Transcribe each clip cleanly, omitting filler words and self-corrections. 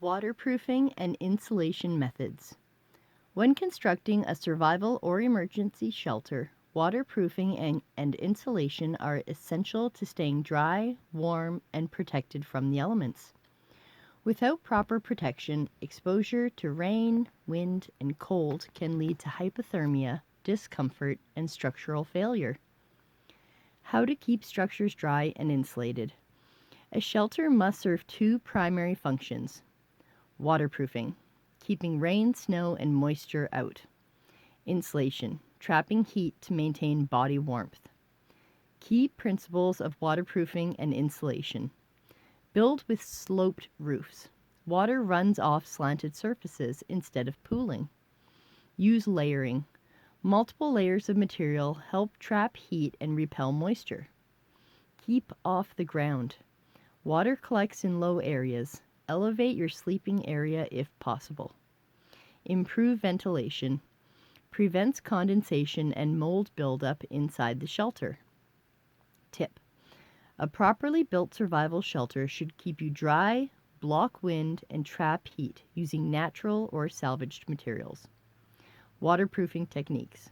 Waterproofing and insulation methods. When constructing a survival or emergency shelter, waterproofing and insulation are essential to staying dry, warm, and protected from the elements. Without proper protection, exposure to rain, wind, and cold can lead to hypothermia, discomfort, and structural failure. How to keep structures dry and insulated. A shelter must serve two primary functions. Waterproofing, keeping rain, snow, and moisture out. Insulation, trapping heat to maintain body warmth. Key principles of waterproofing and insulation. Build with sloped roofs. Water runs off slanted surfaces instead of pooling. Use layering. Multiple layers of material help trap heat and repel moisture. Keep off the ground. Water collects in low areas. Elevate your sleeping area if possible. Improve ventilation. Prevents condensation and mold buildup inside the shelter. Tip: a properly built survival shelter should keep you dry, block wind, and trap heat using natural or salvaged materials. Waterproofing techniques.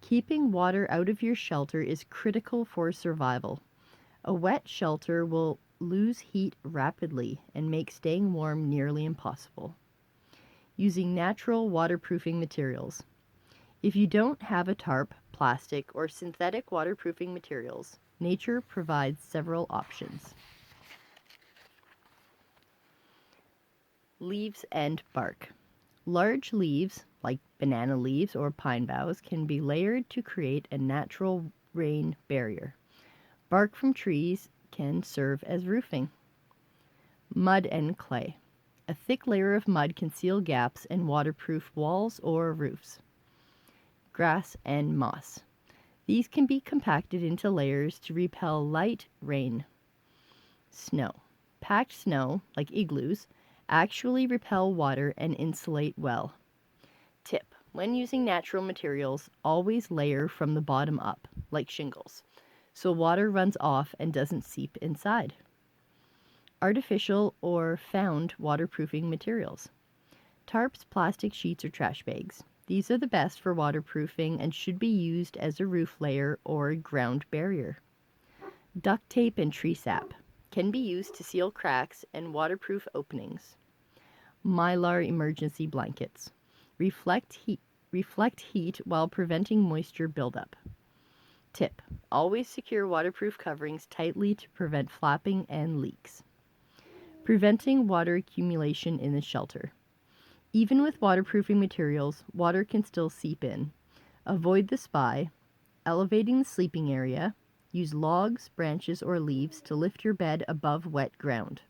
Keeping water out of your shelter is critical for survival. A wet shelter will lose heat rapidly and make staying warm nearly impossible. Using natural waterproofing materials. If you don't have a tarp, plastic, or synthetic waterproofing materials, nature provides several options. Leaves and bark. Large leaves, like banana leaves or pine boughs, can be layered to create a natural rain barrier. Bark from trees can serve as roofing. Mud and clay. A thick layer of mud can seal gaps and waterproof walls or roofs. Grass and moss. These can be compacted into layers to repel light rain. Snow. Packed snow, like igloos, actually repel water and insulate well. Tip: when using natural materials, always layer from the bottom up, like shingles, so water runs off and doesn't seep inside. Artificial or found waterproofing materials. Tarps, plastic sheets, or trash bags. These are the best for waterproofing and should be used as a roof layer or a ground barrier. Duct tape and tree sap can be used to seal cracks and waterproof openings. Mylar emergency blankets. Reflect heat while preventing moisture buildup. Tip: always secure waterproof coverings tightly to prevent flapping and leaks. Preventing water accumulation in the shelter. Even with waterproofing materials, water can still seep in. Avoid the spy. Elevating the sleeping area. Use logs, branches, or leaves to lift your bed above wet ground.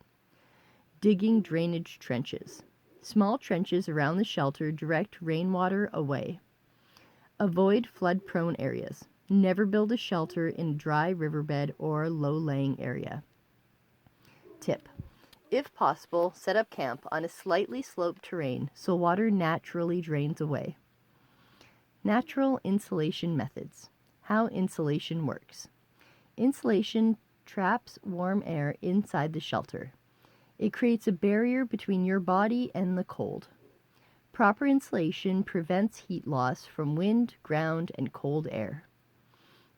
Digging drainage trenches. Small trenches around the shelter direct rainwater away. Avoid flood-prone areas. Never build a shelter in a dry riverbed or low-lying area. Tip: if possible, set up camp on a slightly sloped terrain so water naturally drains away. Natural insulation methods. How insulation works. Insulation traps warm air inside the shelter. It creates a barrier between your body and the cold. Proper insulation prevents heat loss from wind, ground, and cold air.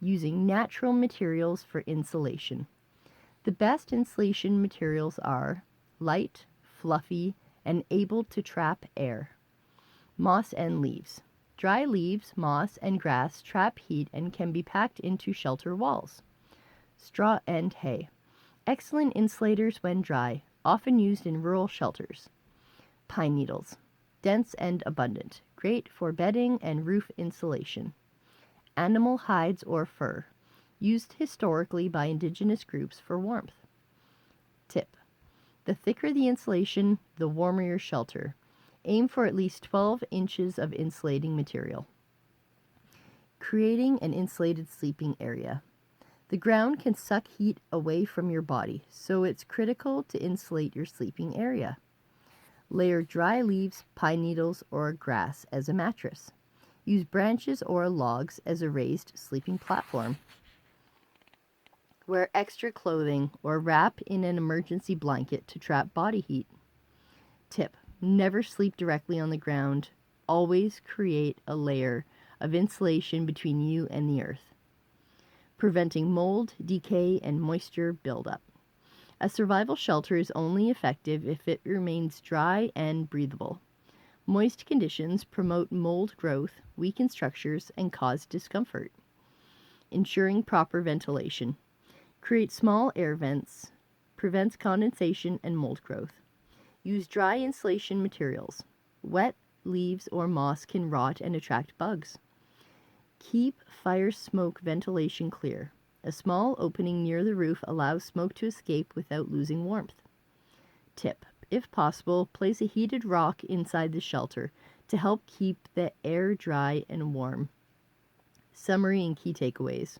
Using natural materials for insulation. The best insulation materials are light, fluffy, and able to trap air. Moss and leaves. Dry leaves, moss, and grass trap heat and can be packed into shelter walls. Straw and hay. Excellent insulators when dry, often used in rural shelters. Pine needles. Dense and abundant, great for bedding and roof insulation. Animal hides or fur, used historically by indigenous groups for warmth. Tip: the thicker the insulation, the warmer your shelter. Aim for at least 12 inches of insulating material. Creating an insulated sleeping area. The ground can suck heat away from your body, so it's critical to insulate your sleeping area. Layer dry leaves, pine needles, or grass as a mattress. Use branches or logs as a raised sleeping platform. Wear extra clothing or wrap in an emergency blanket to trap body heat. Tip: never sleep directly on the ground. Always create a layer of insulation between you and the earth, preventing mold, decay, and moisture buildup. A survival shelter is only effective if it remains dry and breathable. Moist conditions promote mold growth, weaken structures, and cause discomfort. Ensuring proper ventilation. Create small air vents, prevents condensation and mold growth. Use dry insulation materials. Wet leaves or moss can rot and attract bugs. Keep fire smoke ventilation clear. A small opening near the roof allows smoke to escape without losing warmth. Tip: if possible, place a heated rock inside the shelter to help keep the air dry and warm. Summary and key takeaways.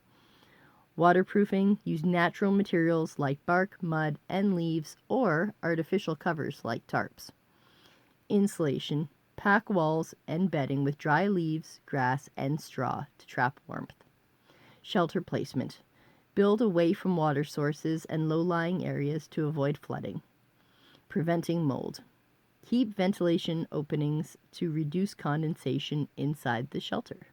Waterproofing: use natural materials like bark, mud, and leaves, or artificial covers like tarps. Insulation: pack walls and bedding with dry leaves, grass, and straw to trap warmth. Shelter placement: build away from water sources and low-lying areas to avoid flooding. Preventing mold: keep ventilation openings to reduce condensation inside the shelter.